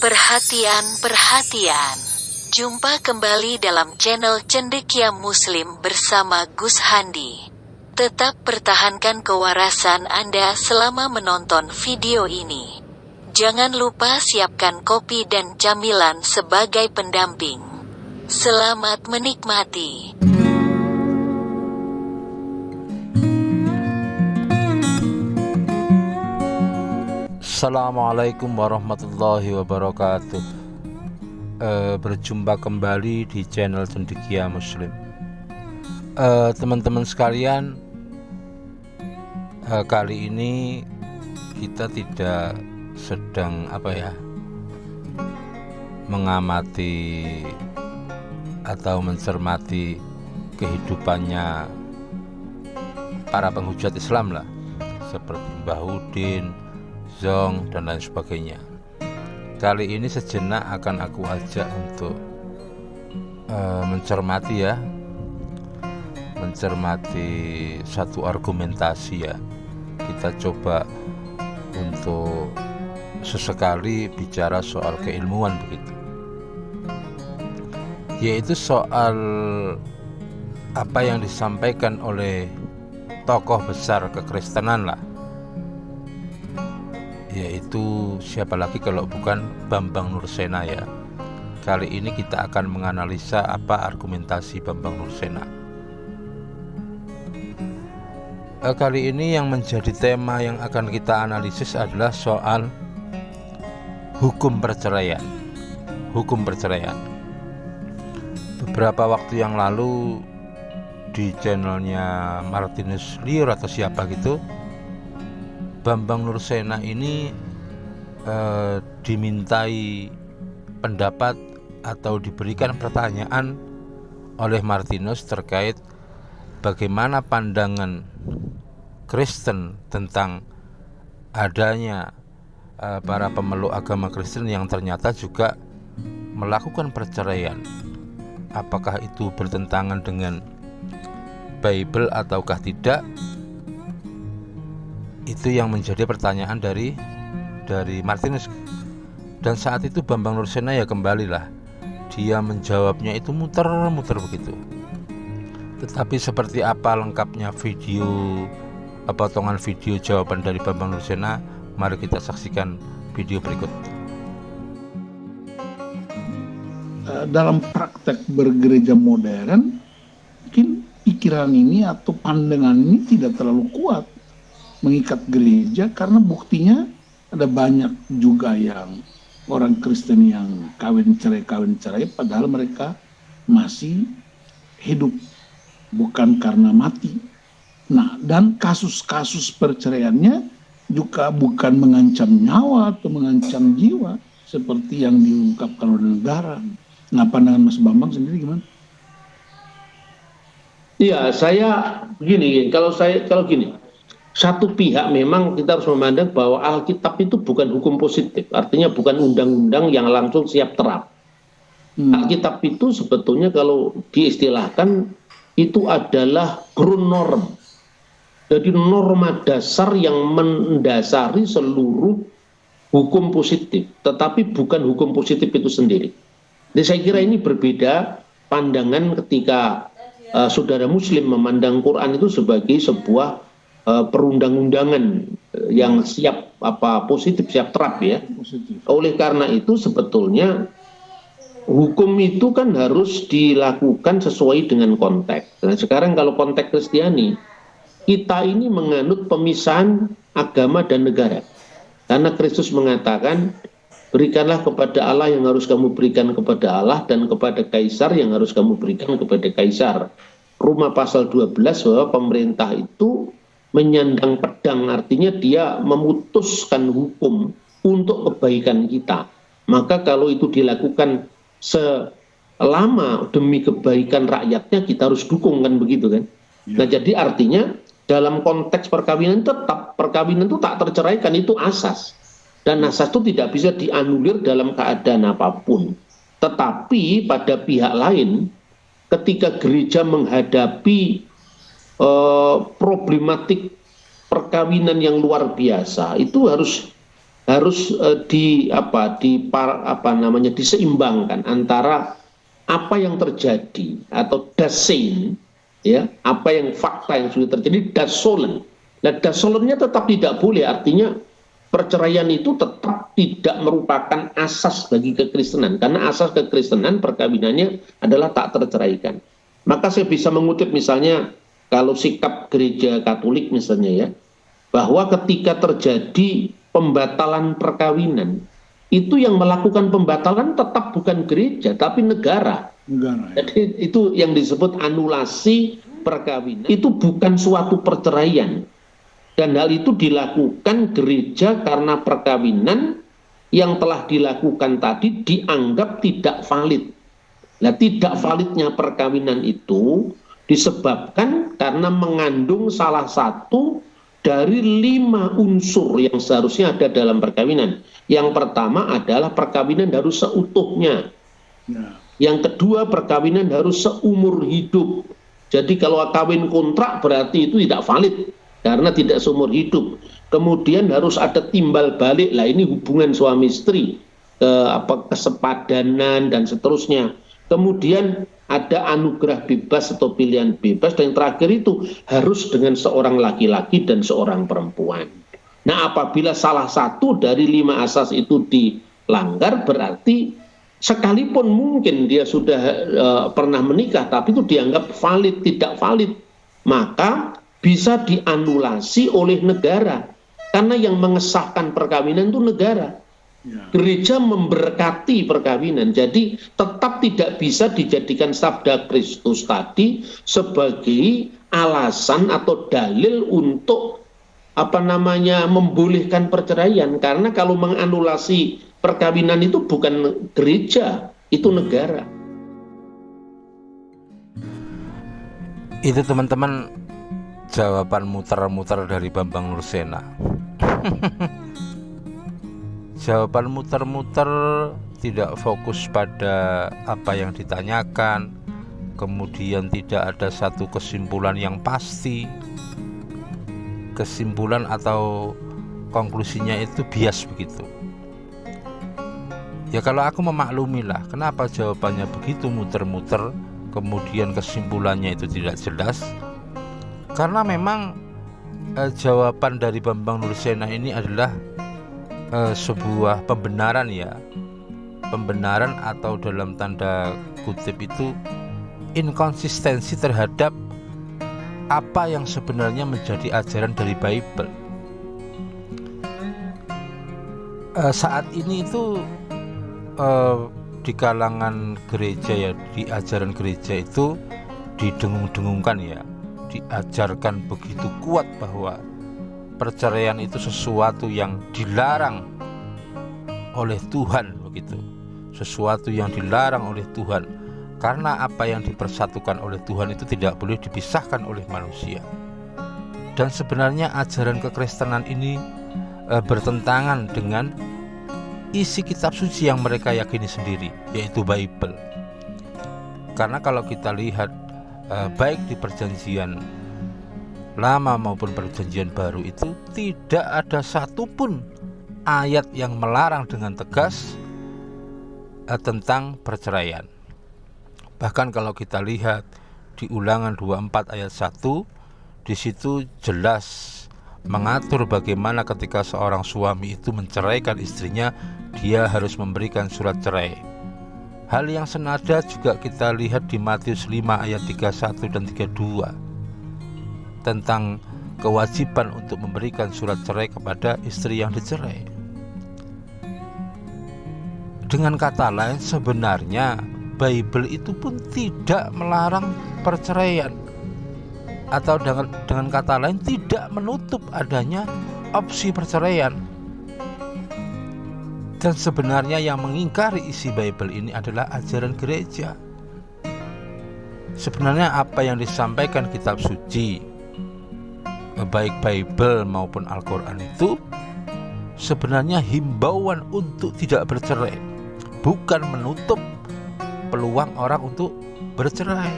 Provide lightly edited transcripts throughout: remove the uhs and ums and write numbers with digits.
Perhatian, perhatian. Jumpa kembali dalam channel Cendekia Muslim bersama Gus Handi. Tetap pertahankan kewarasan Anda selama menonton video ini. Jangan lupa siapkan kopi dan camilan sebagai pendamping. Selamat menikmati. Assalamualaikum warahmatullahi wabarakatuh. Berjumpa kembali di channel Cendekia Muslim. Teman-teman sekalian, kali ini kita tidak sedang mengamati atau mencermati kehidupannya para penghujat Islam lah, seperti Mbah Udin, Zong, dan lain sebagainya. Kali ini sejenak akan aku ajak untuk mencermati satu argumentasi ya. Kita coba untuk sesekali bicara soal keilmuan begitu, yaitu soal apa yang disampaikan oleh tokoh besar kekristenan lah, yaitu siapa lagi kalau bukan Bambang Nursena ya. Kali ini kita akan menganalisa apa argumentasi Bambang Nursena. Kali ini yang menjadi tema yang akan kita analisis adalah soal hukum perceraian. Beberapa waktu yang lalu di channelnya Martinus Lior atau siapa gitu, Bambang Nursena ini dimintai pendapat atau diberikan pertanyaan oleh Martinus terkait bagaimana pandangan Kristen tentang adanya para pemeluk agama Kristen yang ternyata juga melakukan perceraian. Apakah itu bertentangan dengan Bible ataukah tidak? Itu yang menjadi pertanyaan dari Martinus. Dan saat itu Bambang Nursena ya kembalilah, dia menjawabnya itu muter-muter begitu. Tetapi seperti apa lengkapnya potongan video jawaban dari Bambang Nursena, mari kita saksikan video berikut. Dalam praktek bergereja modern, mungkin pikiran ini atau pandangan ini tidak terlalu kuat mengikat gereja, karena buktinya ada banyak juga yang orang Kristen yang kawin cerai padahal mereka masih hidup, bukan karena mati. Nah, dan kasus-kasus perceraiannya juga bukan mengancam nyawa atau mengancam jiwa seperti yang diungkapkan oleh negara. Nah, pandangan Mas Bambang sendiri gimana? Iya, saya begini, kalau gini, satu pihak memang kita harus memandang bahwa Alkitab itu bukan hukum positif, artinya bukan undang-undang yang langsung siap terap. Alkitab itu sebetulnya kalau diistilahkan itu adalah ground norm, jadi norma dasar yang mendasari seluruh hukum positif, tetapi bukan hukum positif itu sendiri. Jadi saya kira ini berbeda pandangan ketika saudara Muslim memandang Quran itu sebagai sebuah perundang-undangan yang siap positif, siap terap ya. Oleh karena itu sebetulnya hukum itu kan harus dilakukan sesuai dengan konteks. Nah, sekarang kalau konteks Kristiani, kita ini menganut pemisahan agama dan negara. Karena Kristus mengatakan, berikanlah kepada Allah yang harus kamu berikan kepada Allah, dan kepada kaisar yang harus kamu berikan kepada kaisar. Roma pasal 12 bahwa pemerintah itu menyandang pedang, artinya dia memutuskan hukum untuk kebaikan kita. Maka kalau itu dilakukan selama demi kebaikan rakyatnya, kita harus dukung, kan begitu kan. Nah, jadi artinya dalam konteks perkawinan tetap perkawinan itu tak terceraikan, itu asas, dan asas itu tidak bisa dianulir dalam keadaan apapun. Tetapi pada pihak lain, ketika gereja menghadapi problematik perkawinan yang luar biasa, itu harus harus diseimbangkan antara apa yang terjadi atau dasein, ya, apa yang fakta yang sudah terjadi, dasolen. Nah, dasolennya tetap tidak boleh, artinya perceraian itu tetap tidak merupakan asas bagi kekristenan, karena asas kekristenan perkawinannya adalah tak terceraikan. Maka saya bisa mengutip misalnya kalau sikap gereja Katolik misalnya, ya, bahwa ketika terjadi pembatalan perkawinan, itu yang melakukan pembatalan tetap bukan gereja tapi negara. Ya. Jadi itu yang disebut anulasi perkawinan. Itu bukan suatu perceraian. Dan hal itu dilakukan gereja karena perkawinan yang telah dilakukan tadi dianggap tidak valid. Nah, tidak validnya perkawinan itu disebabkan karena mengandung salah satu dari 5 unsur yang seharusnya ada dalam perkawinan. Yang pertama adalah perkawinan harus seutuhnya. Ya. Yang kedua, perkawinan harus seumur hidup. Jadi kalau kawin kontrak berarti itu tidak valid karena tidak seumur hidup. Kemudian harus ada timbal balik. Lah ini hubungan suami istri, kesepadanan dan seterusnya. Kemudian ada anugerah bebas atau pilihan bebas, dan yang terakhir itu harus dengan seorang laki-laki dan seorang perempuan. Nah, apabila salah satu dari 5 asas itu dilanggar, berarti sekalipun mungkin dia sudah pernah menikah, tapi itu dianggap valid, tidak valid, maka bisa dianulasi oleh negara, karena yang mengesahkan perkawinan itu negara. Gereja memberkati perkawinan, jadi tetap tidak bisa dijadikan sabda Kristus tadi sebagai alasan atau dalil untuk membolehkan perceraian, karena kalau menganulasi perkawinan itu bukan gereja, itu negara. Itu teman-teman jawaban muter-muter dari Bambang Nursena. Jawaban muter-muter, tidak fokus pada apa yang ditanyakan, kemudian tidak ada satu kesimpulan yang pasti. Kesimpulan atau konklusinya itu bias begitu. Ya kalau aku memaklumi lah, kenapa jawabannya begitu muter-muter, kemudian kesimpulannya itu tidak jelas. Karena memang jawaban dari Bambang Nursena ini adalah sebuah pembenaran, ya, pembenaran atau dalam tanda kutip itu inkonsistensi terhadap apa yang sebenarnya menjadi ajaran dari Bible. Saat ini itu di kalangan gereja, ya, di ajaran gereja itu didengung-dengungkan, ya, diajarkan begitu kuat bahwa perceraian itu sesuatu yang dilarang oleh Tuhan, begitu. Sesuatu yang dilarang oleh Tuhan, karena apa yang dipersatukan oleh Tuhan itu tidak boleh dipisahkan oleh manusia. Dan sebenarnya ajaran kekristenan ini bertentangan dengan isi kitab suci yang mereka yakini sendiri, yaitu Bible. Karena kalau kita lihat baik di perjanjian Lama maupun perjanjian baru itu tidak ada satupun ayat yang melarang dengan tegas tentang perceraian. Bahkan kalau kita lihat di Ulangan 24 ayat 1, di situ jelas mengatur bagaimana ketika seorang suami itu menceraikan istrinya, dia harus memberikan surat cerai. Hal yang senada juga kita lihat di Matius 5 ayat 31 dan 32 tentang kewajiban untuk memberikan surat cerai kepada istri yang dicerai. Dengan kata lain, sebenarnya Bible itu pun tidak melarang perceraian, atau dengan kata lain tidak menutup adanya opsi perceraian. Dan sebenarnya yang mengingkari isi Bible ini adalah ajaran gereja. Sebenarnya apa yang disampaikan kitab suci, baik Bible maupun Al-Quran, itu sebenarnya himbauan untuk tidak bercerai, bukan menutup peluang orang untuk bercerai.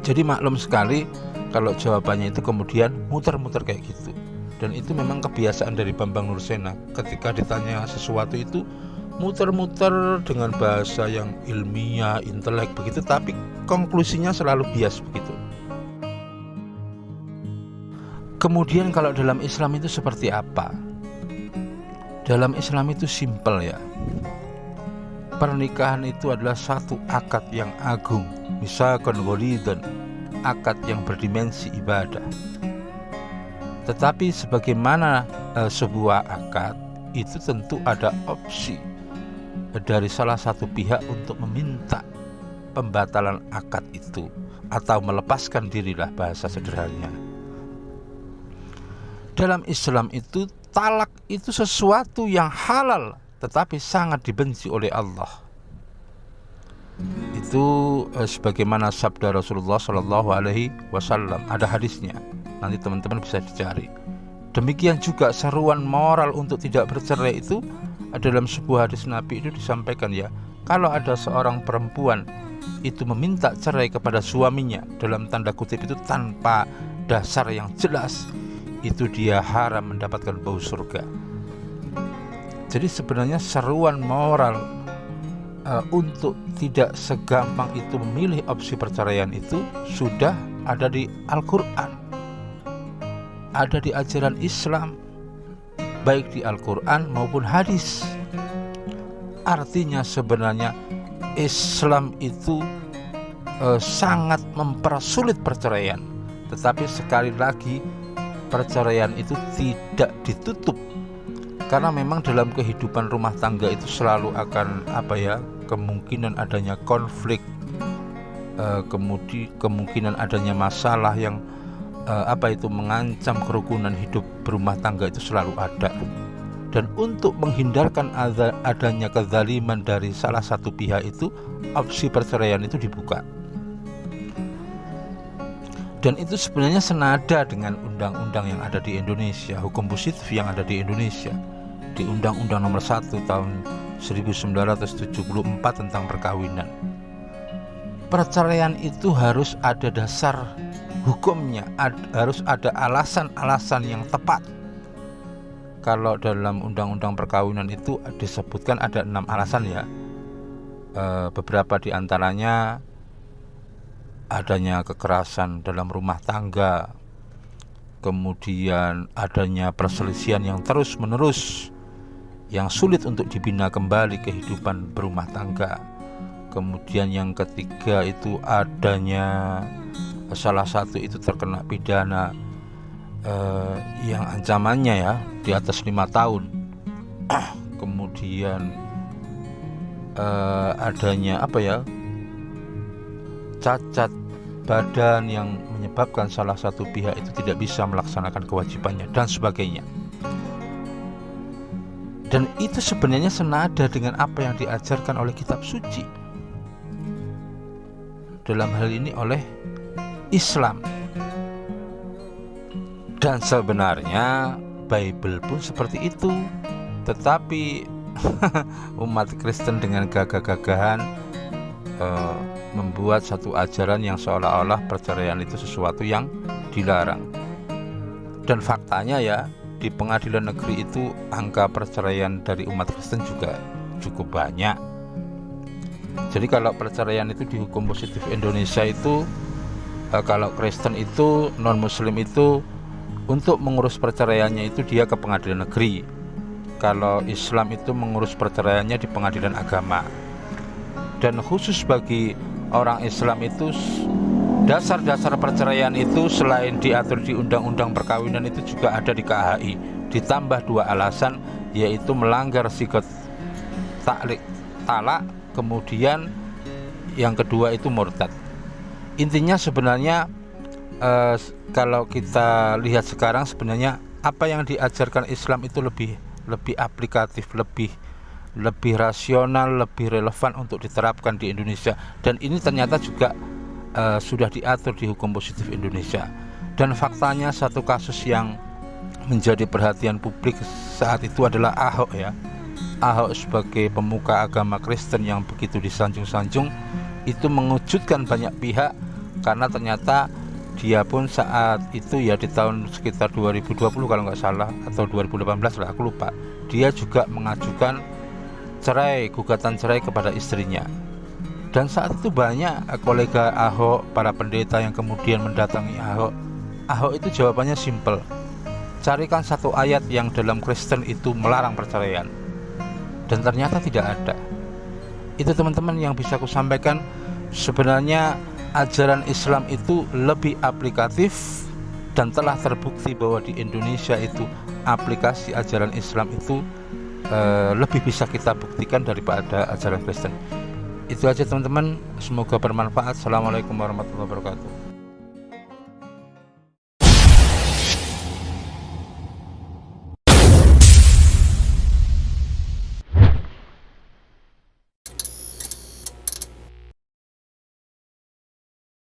Jadi maklum sekali kalau jawabannya itu kemudian muter-muter kayak gitu. Dan itu memang kebiasaan dari Bambang Nursena. Ketika ditanya sesuatu itu muter-muter dengan bahasa yang ilmiah, intelek begitu, tapi konklusinya selalu bias begitu. Kemudian kalau dalam Islam itu seperti apa? Dalam Islam itu simpel ya. Pernikahan itu adalah satu akad yang agung, misalkan ghalidhan, akad yang berdimensi ibadah. Tetapi sebagaimana sebuah akad itu tentu ada opsi dari salah satu pihak untuk meminta pembatalan akad itu atau melepaskan dirilah, bahasa sederhananya. Dalam Islam itu talak itu sesuatu yang halal tetapi sangat dibenci oleh Allah. Itu sebagaimana sabda Rasulullah Shallallahu Alaihi Wasallam, ada hadisnya, nanti teman-teman bisa dicari. Demikian juga seruan moral untuk tidak bercerai itu dalam sebuah hadis Nabi itu disampaikan ya, kalau ada seorang perempuan itu meminta cerai kepada suaminya dalam tanda kutip itu tanpa dasar yang jelas, itu dia haram mendapatkan bau surga. Jadi sebenarnya seruan moral untuk tidak segampang itu memilih opsi perceraian itu sudah ada di Al-Quran, ada di ajaran Islam, baik di Al-Quran maupun hadis. Artinya sebenarnya Islam itu sangat mempersulit perceraian. Tetapi sekali lagi perceraian itu tidak ditutup, karena memang dalam kehidupan rumah tangga itu selalu akan kemungkinan adanya konflik, kemungkinan adanya masalah yang mengancam kerukunan hidup berumah tangga itu selalu ada. Dan untuk menghindarkan adanya kezaliman dari salah satu pihak itu, opsi perceraian itu dibuka. Dan itu sebenarnya senada dengan undang-undang yang ada di Indonesia, hukum positif yang ada di Indonesia, di Undang-Undang Nomor 1 tahun 1974 tentang perkawinan. Perceraian itu harus ada dasar hukumnya, harus ada alasan-alasan yang tepat. Kalau dalam Undang-Undang Perkawinan itu disebutkan ada 6 alasan ya. Beberapa di antaranya adanya kekerasan dalam rumah tangga, kemudian adanya perselisihan yang terus-menerus, yang sulit untuk dibina kembali kehidupan berumah tangga. Kemudian yang ketiga itu adanya salah satu itu terkena pidana yang ancamannya ya di atas 5 tahun. Kemudian adanya cacat badan yang menyebabkan salah satu pihak itu tidak bisa melaksanakan kewajibannya dan sebagainya. Dan itu sebenarnya senada dengan apa yang diajarkan oleh kitab suci, dalam hal ini oleh Islam. Dan sebenarnya Bible pun seperti itu. Tetapi umat Kristen dengan gagah-gagahan membuat satu ajaran yang seolah-olah perceraian itu sesuatu yang dilarang. Dan faktanya ya, di pengadilan negeri itu angka perceraian dari umat Kristen juga cukup banyak. Jadi kalau perceraian itu di hukum positif Indonesia itu, kalau Kristen itu, non Muslim itu untuk mengurus perceraiannya itu dia ke pengadilan negeri. Kalau Islam itu mengurus perceraiannya di pengadilan agama. Dan khusus bagi orang Islam itu, dasar-dasar perceraian itu selain diatur di Undang-Undang Perkawinan itu juga ada di KHI, ditambah 2 alasan, yaitu melanggar sikot talak, kemudian yang kedua itu murtad. Intinya sebenarnya kalau kita lihat sekarang, sebenarnya apa yang diajarkan Islam itu lebih aplikatif, lebih rasional, lebih relevan untuk diterapkan di Indonesia. Dan ini ternyata juga sudah diatur di hukum positif Indonesia. Dan faktanya satu kasus yang menjadi perhatian publik saat itu adalah Ahok ya. Ahok sebagai pemuka agama Kristen yang begitu disanjung-sanjung itu mengejutkan banyak pihak, karena ternyata dia pun saat itu ya di tahun sekitar 2020 kalau nggak salah atau 2018 lah, aku lupa, dia juga mengajukan cerai, gugatan cerai kepada istrinya. Dan saat itu banyak kolega Ahok, para pendeta yang kemudian mendatangi Ahok. Ahok itu jawabannya simple, carikan satu ayat yang dalam Kristen itu melarang perceraian. Dan ternyata tidak ada. Itu teman-teman yang bisa aku sampaikan. Sebenarnya ajaran Islam itu lebih aplikatif, dan telah terbukti bahwa di Indonesia itu aplikasi ajaran Islam itu lebih bisa kita buktikan daripada ajaran Kristen. Itu aja teman-teman, semoga bermanfaat. Assalamualaikum warahmatullahi wabarakatuh.